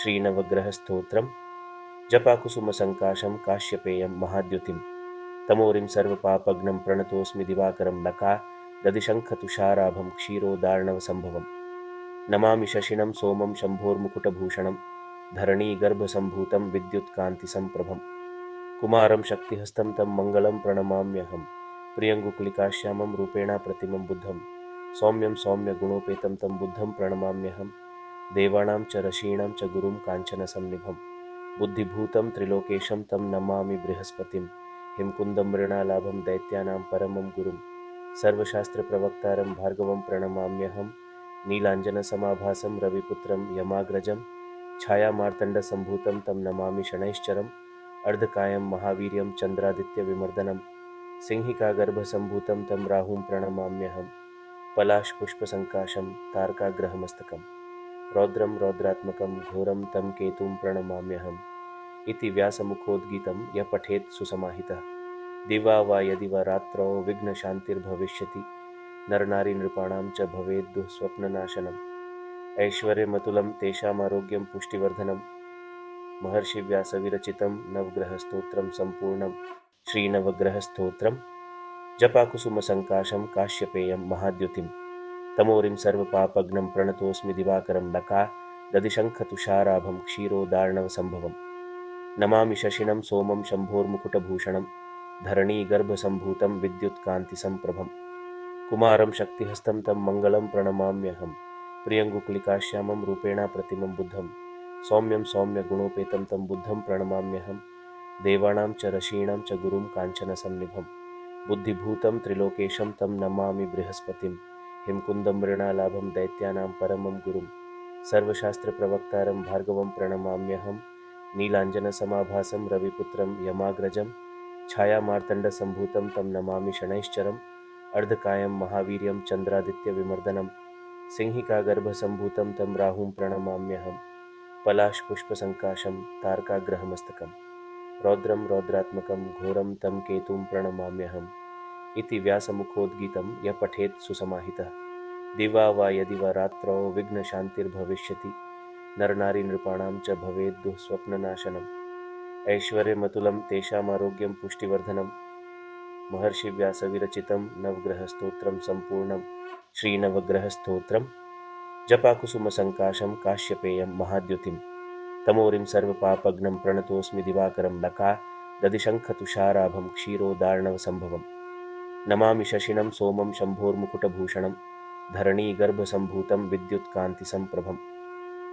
श्रीनवग्रहस्तोत्रम् जपाकुसुमसङ्काशं काश्यपेयं महाद्युतिं तमोरिं सर्वपापघ्नं प्रणतोऽस्मि दिवाकरं लका दधिशङ्खतुषाराभं क्षीरोदार्णवसम्भवम् नमामि शशिनं सोमं शम्भोर्मुकुटभूषणं धरणीगर्भसम्भूतं विद्युत्कान्तिसम्प्रभं कुमारं शक्तिहस्तं तं मङ्गलं प्रणमाम्यहं प्रियङ्गुक्लिकाश्यामं रूपेण प्रतिमं बुद्धं सौम्यं सौम्यगुणोपेतं तं बुद्धं प्रणमाम्यहं देवानां च ऋषीणां च गुरुं काञ्चनसन्निभं बुद्धिभूतं त्रिलोकेशं तं नमामि बृहस्पतिं हिमकुन्दं मृणालाभं दैत्यानां परमं गुरुं सर्वशास्त्रप्रवक्तारं भार्गवं प्रणमाम्यहं नीलाञ्जनसमाभासं रविपुत्रं यमाग्रजं छायामार्तण्डसम्भूतं तं नमामि शनैश्चरम् अर्धकायं महावीर्यं चन्द्रादित्यविमर्दनं सिंहिकागर्भसम्भूतं तं राहुं प्रणमाम्यहं पलाशपुष्पसङ्काशं तारकाग्रहमस्तकं रौद्रं रौद्रात्मकं घोरं तं केतुं प्रणमाम्यहम् इति व्यासमुखोद्गीतं यः पठेत् सुसमाहितः दिवा वा यदि वा रात्रौ विघ्नशान्तिर्भविष्यति नरनारीनृपाणां च भवेत् दुःस्वप्ननाशनम् ऐश्वर्यमतुलं तेषामारोग्यं पुष्टिवर्धनं महर्षिव्यासविरचितं नवग्रहस्तोत्रं सम्पूर्णं श्रीनवग्रहस्तोत्रं जपाकुसुमसङ्काशं काश्यपेयं महाद्युतिं तमोरिं सर्वपापघ्नं प्रणतोऽस्मि दिवाकरं लका दधिशङ्खतुषाराभं क्षीरोदार्णवसम्भवम् नमामि शशिनं सोमं शम्भोर्मुकुटभूषणं धरणीगर्भसम्भूतं विद्युत्कान्तिसम्प्रभं कुमारं शक्तिहस्तं तं मङ्गलं प्रणमाम्यहं प्रियङ्गुक्लिकाश्यामं रूपेण प्रतिमं बुद्धं सौम्यं सौम्यगुणोपेतं तं बुद्धं प्रणमाम्यहं देवानां च ऋषीणां च गुरुं काञ्चनसन्निभं बुद्धिभूतं त्रिलोकेशं तं नमामि बृहस्पतिं हिमकुन्दं मृणालाभं दैत्यानां परमं गुरुं सर्वशास्त्रप्रवक्तारं भार्गवं प्रणमाम्यहं नीलाञ्जनसमाभासं रविपुत्रं यमाग्रजं छायामार्तण्डसम्भूतं तं नमामि शनैश्चरम् अर्धकायं महावीर्यं चन्द्रादित्यविमर्दनं सिंहिकागर्भसम्भूतं तं राहुं प्रणमाम्यहं पलाशपुष्पसङ्काशं तारकाग्रहमस्तकं रौद्रं रौद्रात्मकं घोरं तं केतुं प्रणमाम्यहम् इति व्यासमुखोद्गीतं यः पठेत् सुसमाहितः दिवा वा यदि वा रात्रौ विघ्नशान्तिर्भविष्यति नरनारीनृपाणां च भवेत् दुःस्वप्ननाशनम् ऐश्वर्यमतुलं तेषामारोग्यं पुष्टिवर्धनं महर्षिव्यासविरचितं नवग्रहस्तोत्रं सम्पूर्णं श्रीनवग्रहस्तोत्रं जपाकुसुमसङ्काशं काश्यपेयं महाद्युतिं तमोरिं सर्वपापघ्नं प्रणतोऽस्मि दिवाकरं लका दधिशङ्खतुषाराभं क्षीरोदार्णवसम्भवम् नमामि शशिनं सोमं शम्भोर्मुकुटभूषणं धरणीगर्भसम्भूतं विद्युत्कान्तिसम्प्रभं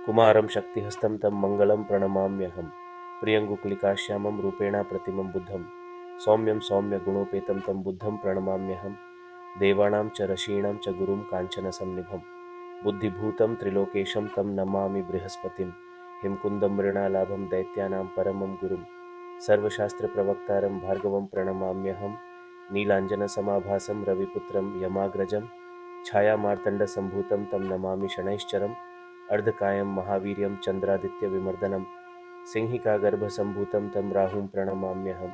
कुमारं शक्तिहस्तं तं मङ्गलं प्रणमाम्यहं प्रियङ्गुक्लिकाश्यामं रूपेण प्रतिमं बुद्धं सौम्यं सौम्यगुणोपेतं तं बुद्धं प्रणमाम्यहं देवानां च ऋषीणां च गुरुं काञ्चनसन्निभं बुद्धिभूतं त्रिलोकेशं तं नमामि बृहस्पतिं हिमकुन्दं मृणालाभं दैत्यानां परमं गुरुं सर्वशास्त्रप्रवक्तारं भार्गवं प्रणमाम्यहं नीलाञ्जनसमाभासं रविपुत्रं यमाग्रजं छायामार्तण्डसम्भूतं तं नमामि शनैश्चरम् अर्धकायं महावीर्यं चन्द्रादित्यविमर्दनं सिंहिकागर्भसम्भूतं तं राहुं प्रणमाम्यहं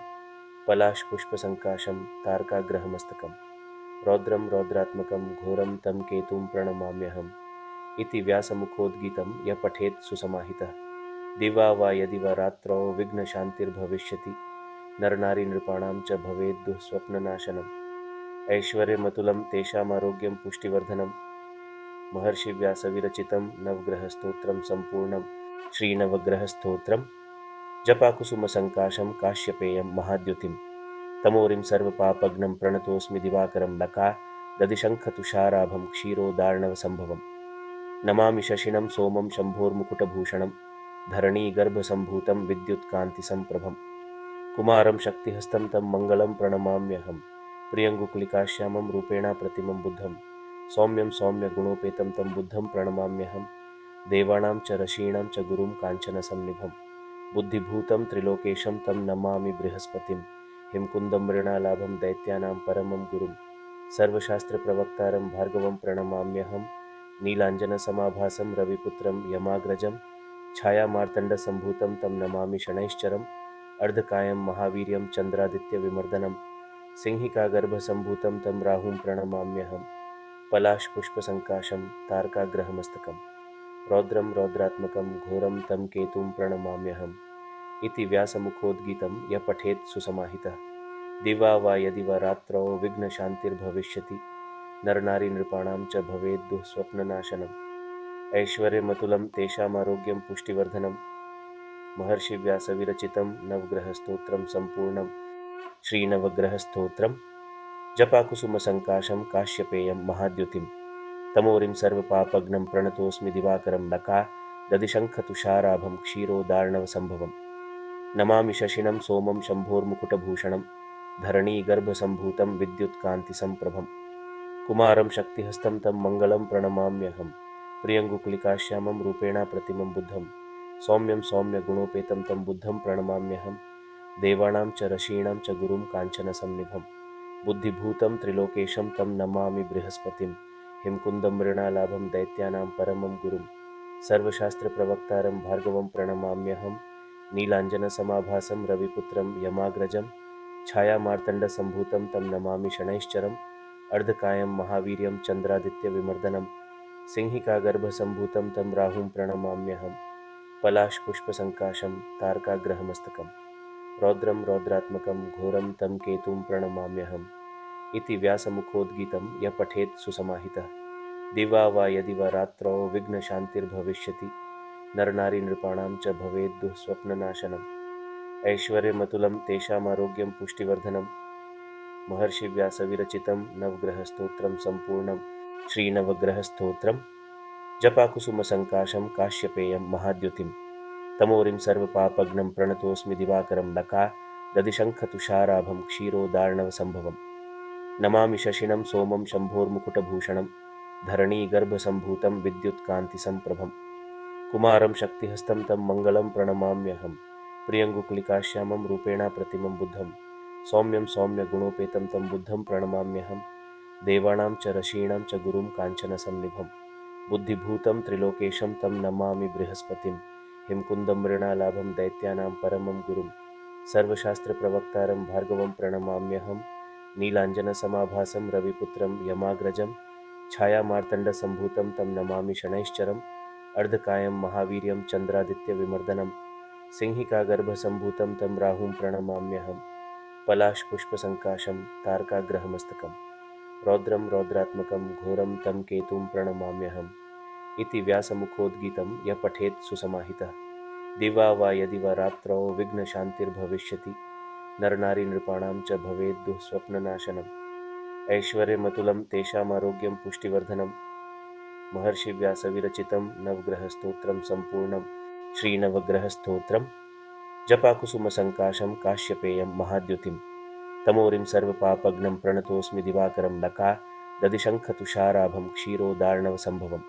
पलाशपुष्पसङ्काशं तारकाग्रहमस्तकं रौद्रं रौद्रात्मकं घोरं तं केतुं प्रणमाम्यहम् इति व्यासमुखोद्गीतं यः पठेत् सुसमाहितः दिवा वा यदि वा रात्रौ विघ्नशान्तिर्भविष्यति नरनारीनृपाणां च भवेत् दुःस्वप्ननाशनम् ऐश्वर्यमतुलं तेषामारोग्यं पुष्टिवर्धनं महर्षिव्यासविरचितं नवग्रहस्तोत्रं सम्पूर्णं श्रीनवग्रहस्तोत्रं जपाकुसुमसङ्काशं काश्यपेयं महाद्युतिं तमोरिं सर्वपापघ्नं प्रणतोऽस्मि दिवाकरं लका दधिशङ्खतुषाराभं क्षीरोदार्णवसम्भवम् नमामि शशिनं सोमं शम्भोर्मुकुटभूषणं धरणीगर्भसम्भूतं विद्युत्कान्तिसम्प्रभं कुमारं शक्तिहस्तं तं मङ्गलं प्रणमाम्यहं प्रियङ्गुक्लिकाश्यामं रूपेण प्रतिमं बुद्धं सौम्यं सौम्यगुणोपेतं तं बुद्धं प्रणमाम्यहं देवानां च ऋषीणां च गुरुं काञ्चनसन्निभं बुद्धिभूतं त्रिलोकेशं तं नमामि बृहस्पतिं हिमकुन्दं मृणालाभं दैत्यानां परमं गुरुं सर्वशास्त्रप्रवक्तारं भार्गवं प्रणमाम्यहं नीलाञ्जनसमाभासं रविपुत्रं यमाग्रजं छायामार्तण्डसम्भूतं तं नमामि शनैश्चरम् अर्धकायं महावीर्यं चन्द्रादित्यविमर्दनं सिंहिकागर्भसम्भूतं तं राहुं प्रणमाम्यहं पलाशपुष्पसङ्काशं तारकाग्रहमस्तकं रौद्रं रौद्रात्मकं घोरं तं केतुं प्रणमाम्यहम् इति व्यासमुखोद्गीतं यः पठेत् सुसमाहितः दिवा वा यदि वा रात्रौ विघ्नशान्तिर्भविष्यति नरनारीनृपाणां च भवेत् दुःस्वप्ननाशनम् ऐश्वर्यमतुलं तेषामारोग्यं पुष्टिवर्धनं महर्षिव्यासविरचितं नवग्रहस्तोत्रं सम्पूर्णं श्रीनवग्रहस्तोत्रं जपाकुसुमसङ्काशं काश्यपेयं महाद्युतिं तमोरिं सर्वपापघ्नं प्रणतोऽस्मि दिवाकरं नका ददिशङ्खतुषाराभं क्षीरोदार्णवसम्भवं नमामि शशिनं सोमं शम्भोर्मुकुटभूषणं धरणीगर्भसम्भूतं विद्युत्कान्तिसम्प्रभं कुमारं शक्तिहस्तं तं मङ्गलं प्रणमाम्यहं प्रियङ्गुकुलिकाश्यामं रूपेण प्रतिमं बुद्धं सौम्यं सौम्यगुणोपेतं तं बुद्धं प्रणमाम्यहं देवानां च ऋषीणां च गुरुं काञ्चनसन्निभं बुद्धिभूतं त्रिलोकेशं तं नमामि बृहस्पतिं हिमकुन्दं मृणालाभं दैत्यानां परमं गुरुं सर्वशास्त्रप्रवक्तारं भार्गवं प्रणमाम्यहं नीलाञ्जनसमाभासं रविपुत्रं यमाग्रजं छायामार्तण्डसम्भूतं तं नमामि शनैश्चरम् अर्धकायं महावीर्यं चन्द्रादित्यविमर्दनं सिंहिकागर्भसम्भूतं तं राहुं प्रणमाम्यहं पलाशपुष्पसङ्काशं तारकाग्रहमस्तकं रौद्रं रौद्रात्मकं घोरं तं केतुं प्रणमाम्यहम् इति व्यासमुखोद्गीतं यः पठेत् सुसमाहितः दिवा वा यदि वा रात्रौ विघ्नशान्तिर्भविष्यति नरनारीनृपाणां च भवेत् दुःस्वप्ननाशनम् ऐश्वर्यमतुलं तेषामारोग्यं पुष्टिवर्धनं महर्षिव्यासविरचितं नवग्रहस्तोत्रं सम्पूर्णं श्रीनवग्रहस्तोत्रं जपाकुसुमसङ्काशं काश्यपेयं महाद्युतिं तमोरिं सर्वपापघ्नं प्रणतोऽस्मि दिवाकरं नका ददिशङ्खतुषाराभं क्षीरोदार्णवसम्भवं नमामि शशिनं सोमं शम्भोर्मुकुटभूषणं धरणीगर्भसम्भूतं विद्युत्कान्तिसम्प्रभं कुमारं शक्तिहस्तं तं मङ्गलं प्रणमाम्यहं प्रियङ्गुकुलिकाश्यामं रूपेण प्रतिमं बुद्धं सौम्यं सौम्यगुणोपेतं तं बुद्धं प्रणमाम्यहं देवानां च ऋषीणां च गुरुं काञ्चनसन्निभं बुद्धिभूतं त्रिलोकेशं तं नमामि बृहस्पतिं हिमकुन्दं मृणालाभं दैत्यानां परमं गुरुं सर्वशास्त्रप्रवक्तारं भार्गवं प्रणमाम्यहं नीलाञ्जनसमाभासं रविपुत्रं यमाग्रजं छायामार्तण्डसम्भूतं तं नमामि शनैश्चरम् अर्धकायं महावीर्यं चन्द्रादित्यविमर्दनं सिंहिकागर्भसम्भूतं तं राहुं प्रणमाम्यहं पलाशपुष्पसङ्काशं तारकाग्रहमस्तकं रौद्रं रौद्रात्मकं घोरं तं केतुं प्रणमाम्यहम् इति व्यासमुखोद्गीतं यः पठेत् सुसमाहितः दिवा वा यदि वा रात्रौ विघ्नशान्तिर्भविष्यति नरनारीनृपाणां च भवेत् दुःस्वप्ननाशनम् ऐश्वर्यमतुलं तेषामारोग्यं पुष्टिवर्धनं महर्षिव्यासविरचितं नवग्रहस्तोत्रं सम्पूर्णं श्रीनवग्रहस्तोत्रं जपाकुसुमसङ्काशं काश्यपेयं महाद्युतिं तमोरिं सर्वपापघ्नं प्रणतोऽस्मि दिवाकरं नका ददिशङ्खतुषाराभं क्षीरोदार्णवसम्भवं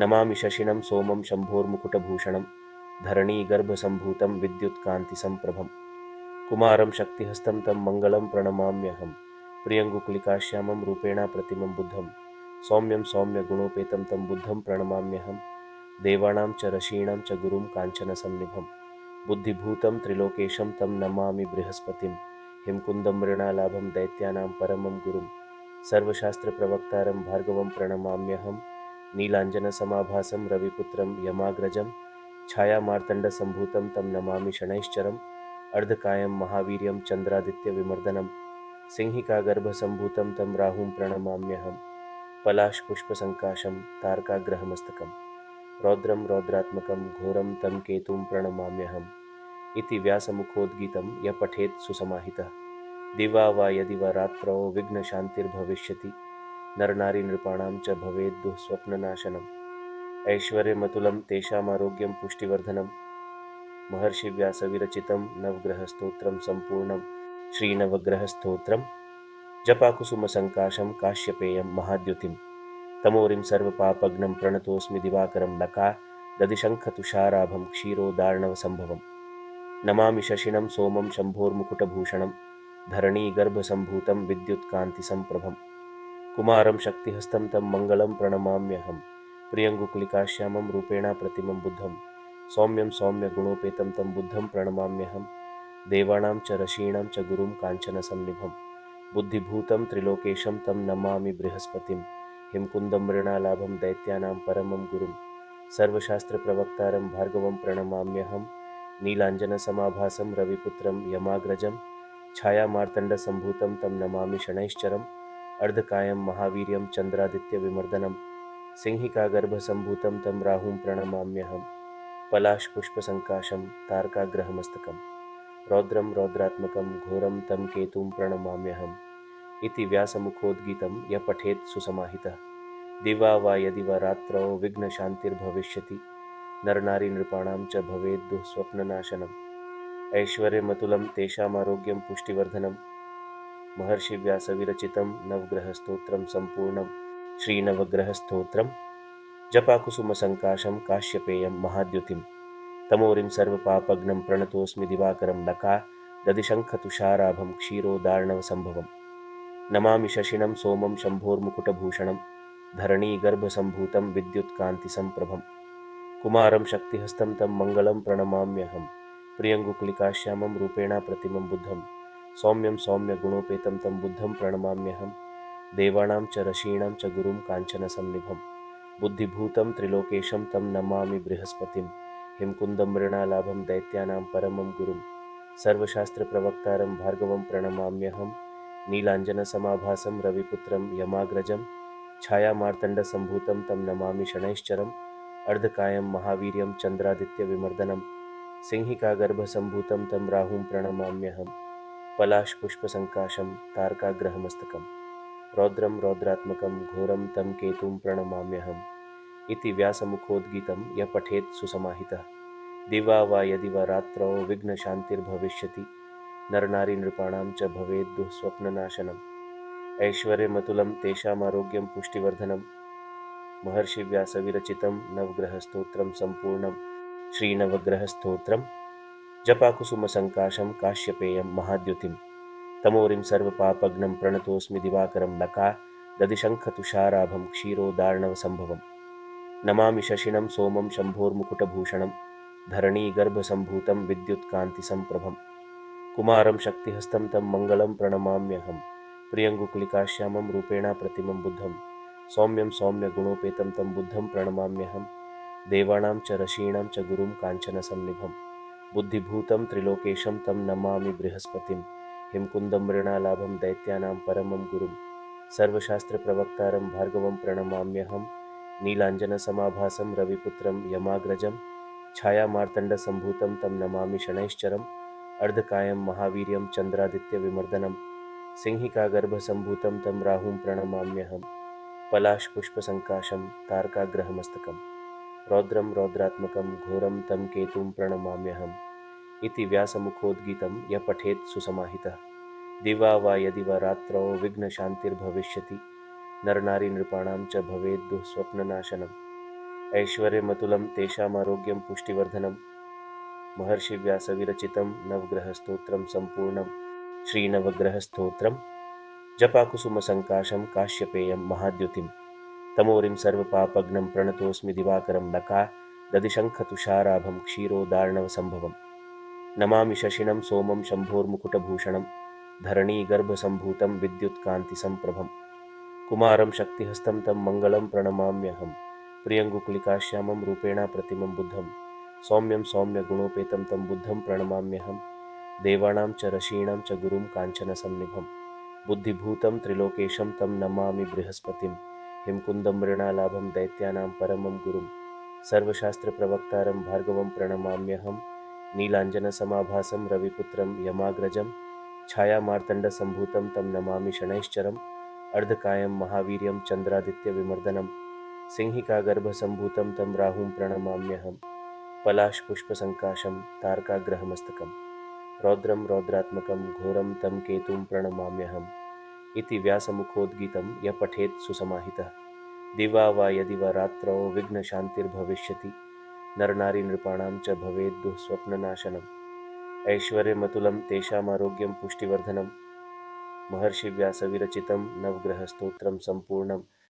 नमामि शशिनं सोमं शम्भोर्मुकुटभूषणं धरणीगर्भसम्भूतं विद्युत्कान्तिसम्प्रभं कुमारं शक्तिहस्तं तं मङ्गलं प्रणमाम्यहं प्रियङ्गुकुलिकाश्यामं रूपेण प्रतिमं बुद्धं सौम्यं सौम्यगुणोपेतं तं बुद्धं प्रणमाम्यहं देवानां च ऋषीणां च गुरुं काञ्चनसन्निभं बुद्धिभूतं त्रिलोकेशं तं नमामि बृहस्पतिं हिमकुन्दं मृणालाभं दैत्यानां परमं गुरुं सर्वशास्त्रप्रवक्तारं भार्गवं प्रणमाम्यहं नीलाञ्जनसमाभासं रविपुत्रं यमाग्रजं छायामार्तण्डसम्भूतं तं नमामि शनैश्चरम् अर्धकायं महावीर्यं चन्द्रादित्यविमर्दनं सिंहिकागर्भसम्भूतं तं राहुं प्रणमाम्यहं पलाशपुष्पसङ्काशं तारकाग्रहमस्तकं रौद्रं रौद्रात्मकं घोरं तं केतुं प्रणमाम्यहम् इति व्यासमुखोद्गीतं यः पठेत् सुसमाहितः दिवा वा यदि वा रात्रौ विघ्नशान्तिर्भविष्यति नरनारीनृपाणां च भवेत् दुःस्वप्ननाशनम् ऐश्वर्यमतुलं तेषामारोग्यं पुष्टिवर्धनं महर्षिव्यासविरचितं नवग्रहस्तोत्रं सम्पूर्णं श्रीनवग्रहस्तोत्रं जपाकुसुमसङ्काशं काश्यपेयं महाद्युतिं तमोरिं सर्वपापघ्नं प्रणतोऽस्मि दिवाकरं नका ददिशङ्खतुषाराभं क्षीरोदार्णवसम्भवं नमामि शशिनं सोमं शम्भोर्मुकुटभूषणं धरणीगर्भसम्भूतं विद्युत्कान्तिसम्प्रभं कुमारं शक्तिहस्तं तं मङ्गलं प्रणमाम्यहं प्रियङ्गुकुलिकाश्यामं रूपेण प्रतिमं बुद्धं सौम्यं सौम्यगुणोपेतं तं बुद्धं प्रणमाम्यहं देवानां च ऋषीणां च गुरुं काञ्चनसन्निभं बुद्धिभूतं त्रिलोकेशं तं नमामि बृहस्पतिं हिमकुन्दं मृणालाभं दैत्यानां परमं गुरुं सर्वशास्त्रप्रवक्तारं भार्गवं प्रणमाम्यहं। नीलाञ्जनसमाभासं रविपुत्रं यमाग्रजं छायामार्तण्डसम्भूतं तं नमामि शनैश्चरम्। अर्धकायं महावीर्यं चन्द्रादित्यविमर्दनं सिंहिकागर्भसम्भूतं तं राहुं प्रणमाम्यहं। पलाशपुष्पसङ्काशं तारकाग्रहमस्तकं रौद्रं रौद्रात्मकं घोरं तं केतुं प्रणमाम्यहम्। इति व्यासमुखोद्गीतं यः पठेत् सुसमाहितः दिवा वा यदि वा रात्रौ विघ्नशान्तिर्भविष्यति। नरनारीनृपाणां च भवेत् दुःस्वप्ननाशनम्। ऐश्वर्यमतुलं तेषामारोग्यं पुष्टिवर्धनं महर्षिव्यासविरचितं नवग्रहस्तोत्रं सम्पूर्णं श्रीनवग्रहस्तोत्रम्। जपाकुसुमसङ्काशं काश्यपेयं महाद्युतिं तमोरिं सर्वपापघ्नं प्रणतोऽस्मि दिवाकरं ददिशङ्खतुषाराभं क्षीरोदार्णवसम्भवम्। नमामि शशिनं सोमं शम्भोर्मुकुटभूषणं धरणीगर्भसम्भूतं विद्युत्कान्तिसम्प्रभं। कुमारं शक्तिहस्तं तं मङ्गलं प्रणमाम्यहं। प्रियङ्गुक्लिकाश्यामं रूपेण प्रतिमं बुद्धं सौम्यं सौम्यगुणोपेतं तं बुद्धं प्रणमाम्यहं। देवानां च ऋषीणां च गुरुं काञ्चनसन्निभं बुद्धिभूतं त्रिलोकेशं तं नमामि बृहस्पतिं। हिमकुन्दं मृणालाभं दैत्यानां परमं गुरुं सर्वशास्त्रप्रवक्तारं भार्गवं प्रणमाम्यहं। नीलाञ्जनसमाभासं रविपुत्रं यमाग्रजं छायामार्तण्डसम्भूतं तं नमामि शनैश्चरम्। अर्धकायं महावीर्यं चन्द्रादित्यविमर्दनं सिंहिकागर्भसम्भूतं तं राहुं प्रणमाम्यहं। पलाशपुष्पसङ्काशं तारकाग्रहमस्तकं रौद्रं रौद्रात्मकं घोरं तं केतुं प्रणमाम्यहम्। इति व्यासमुखोद्गीतं यः पठेत् सुसमाहितः दिवा वा यदि वा रात्रौ विघ्नशान्तिर्भविष्यति। नरनारीनृपाणां च भवेत् दुःस्वप्ननाशनम्। ऐश्वर्यमतुलं तेषामारोग्यं पुष्टिवर्धनं महर्षिव्यासविरचितं नवग्रहस्तोत्रं सम्पूर्णं श्रीनवग्रहस्तोत्रम्। जपाकुसुमसङ्काशं काश्यपेयं महाद्युतिं तमोरिं सर्वपापघ्नं प्रणतोऽस्मि दिवाकरं ददिशङ्खतुषाराभं क्षीरोदार्णवसम्भवम्। नमामि शशिनं सोमं शम्भोर्मुकुटभूषणं धरणीगर्भसम्भूतं विद्युत्कान्तिसम्प्रभं। कुमारं शक्तिहस्तं तं मङ्गलं प्रणमाम्यहं। प्रियङ्गुक्लिकाश्यामं रूपेण प्रतिमं बुद्धं सौम्यं सौम्यगुणोपेतं तं बुद्धं प्रणमाम्यहं। देवानां च ऋषीणां च गुरुं काञ्चनसन्निभं बुद्धिभूतं त्रिलोकेशं तं नमामि बृहस्पतिं। हिमकुन्दं मृणालाभं दैत्यानां परमं गुरुं सर्वशास्त्रप्रवक्तारं भार्गवं प्रणमाम्यहं। नीलाञ्जनसमाभासं रविपुत्रं यमाग्रजं छायामार्तण्डसम्भूतं तं नमामि शनैश्चरम्। अर्धकायं महावीर्यं चन्द्रादित्यविमर्दनं सिंहिकागर्भसम्भूतं तं राहुं प्रणमाम्यहं। पलाशपुष्पसङ्काशं तारकाग्रहमस्तकं रौद्रं रौद्रात्मकं घोरं तं केतुं प्रणमाम्यहम्। इति व्यासमुखोद्गीतं यः पठेत् सुसमाहितः दिवा वा यदि वा रात्रौ विघ्नशान्तिर्भविष्यति। नरनारीनृपाणां च भवेत् दुःस्वप्ननाशनम्। ऐश्वर्यमतुलं तेषामारोग्यं पुष्टिवर्धनं महर्षिव्यासविरचितं नवग्रहस्तोत्रं सम्पूर्णं श्रीनवग्रहस्तोत्रम्। जपाकुसुमसङ्काशं काश्यपेयं महाद्युतिं तमोरिं सर्वपापघ्नं प्रणतोऽस्मि दिवाकरं ददिशङ्खतुषाराभं क्षीरोदार्णवसम्भवम्। नमामि शशिनं सोमं शम्भोर्मुकुटभूषणं धरणीगर्भसम्भूतं विद्युत्कान्तिसम्प्रभं। कुमारं शक्तिहस्तं तं मङ्गलं प्रणमाम्यहं। प्रियङ्गुक्लिकाश्यामं रूपेण प्रतिमं बुद्धं सौम्यं सौम्यगुणोपेतं तं बुद्धं प्रणमाम्यहं। देवानां च ऋषीणां च गुरुं काञ्चनसन्निभं बुद्धिभूतं त्रिलोकेशं तं नमामि बृहस्पतिं। हिमकुन्दं मृणालाभं दैत्यानां परमं गुरुं सर्वशास्त्रप्रवक्तारं भार्गवं प्रणमाम्यहं। नीलाञ्जनसमाभासं रविपुत्रं यमाग्रजं छायामार्तण्डसम्भूतं तं नमामि शनैश्चरम्। अर्धकायं महावीर्यं चन्द्रादित्यविमर्दनं सिंहिकागर्भसम्भूतं तं राहुं प्रणमाम्यहं। पलाशपुष्पसङ्काशं तारकाग्रहमस्तकं रौद्रं रौद्रात्मकं घोरं तं केतुं प्रणमाम्यहम्। इति व्यासमुखोद्गीतं यः पठेत् सुसमाहितः दिवा वा यदि वा रात्रौ विघ्नशान्तिर्भविष्यति। नरनारीनृपाणां च भवेत् दुःस्वप्ननाशनम्। ऐश्वर्यमतुलं तेषामारोग्यं पुष्टिवर्धनं महर्षिव्यासविरचितं नवग्रहस्तोत्रं सम्पूर्णं